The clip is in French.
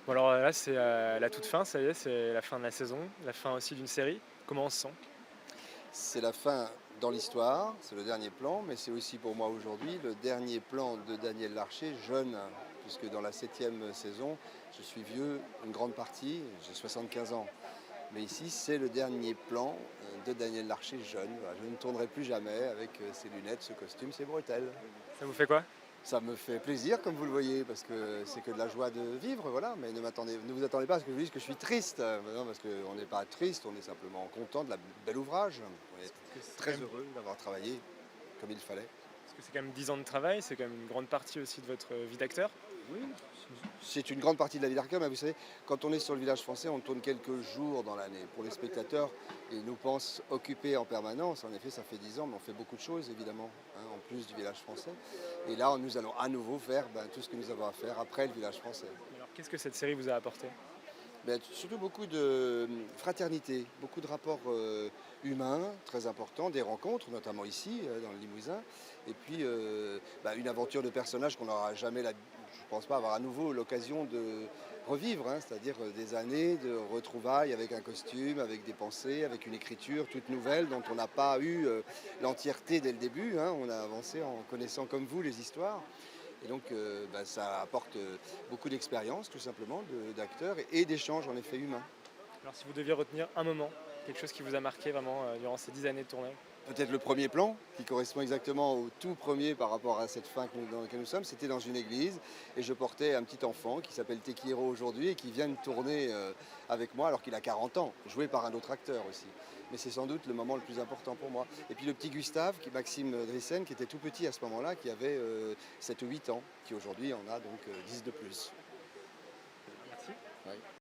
Bon alors, là, c'est, la toute fin, ça y est, c'est la fin de la saison, la fin aussi d'une série. Comment on se sent? C'est la fin dans l'histoire, c'est le dernier plan, mais c'est aussi pour moi aujourd'hui le dernier plan de Daniel Larcher jeune, puisque dans la 7e saison, je suis vieux, une grande partie, j'ai 75 ans. Mais ici, c'est le dernier plan de Daniel Larcher jeune. Voilà, je ne tournerai plus jamais avec ces lunettes, ce costume, ces bretelles. Ça vous fait quoi? Ça me fait plaisir, comme vous le voyez, parce que c'est que de la joie de vivre, voilà. Mais ne vous attendez pas à ce que je vous dise que je suis triste. Non, parce qu'on n'est pas triste, on est simplement content de la bel ouvrage. On est Parce que c'est quand très même heureux d'avoir travaillé comme il fallait. parce que c'est quand même 10 ans de travail, c'est quand même une grande partie aussi de votre vie d'acteur. Oui, c'est une grande partie de la vie d'arcade, mais vous savez, quand on est sur le village français, on tourne quelques jours dans l'année. Pour les spectateurs, ils nous pensent occupés en permanence. En effet, ça fait 10 ans, mais on fait beaucoup de choses, évidemment, hein, en plus du village français. Et là, nous allons à nouveau faire tout ce que nous avons à faire après le village français. Alors qu'est-ce que cette série vous a apporté? Ben, surtout beaucoup de fraternité, beaucoup de rapports humains très importants, des rencontres, notamment ici, dans le Limousin, et puis une aventure de personnages qu'on n'aura jamais, je ne pense pas avoir à nouveau l'occasion de revivre, hein, c'est-à-dire des années de retrouvailles avec un costume, avec des pensées, avec une écriture toute nouvelle dont on n'a pas eu l'entièreté dès le début, hein. On a avancé en connaissant comme vous les histoires. Et donc, ça apporte beaucoup d'expérience, tout simplement, d'acteurs et d'échanges, en effet, humains. Alors si vous deviez retenir un moment, quelque chose qui vous a marqué vraiment, durant ces 10 années de tournage? Peut-être le premier plan, qui correspond exactement au tout premier par rapport à cette fin dans laquelle nous sommes, c'était dans une église, et je portais un petit enfant qui s'appelle Tekihiro aujourd'hui, et qui vient de tourner avec moi alors qu'il a 40 ans, joué par un autre acteur aussi. Mais c'est sans doute le moment le plus important pour moi. Et puis le petit Gustave, Maxime Drissen, qui était tout petit à ce moment-là, qui avait 7 ou 8 ans, qui aujourd'hui en a donc 10 de plus. Merci. Ouais.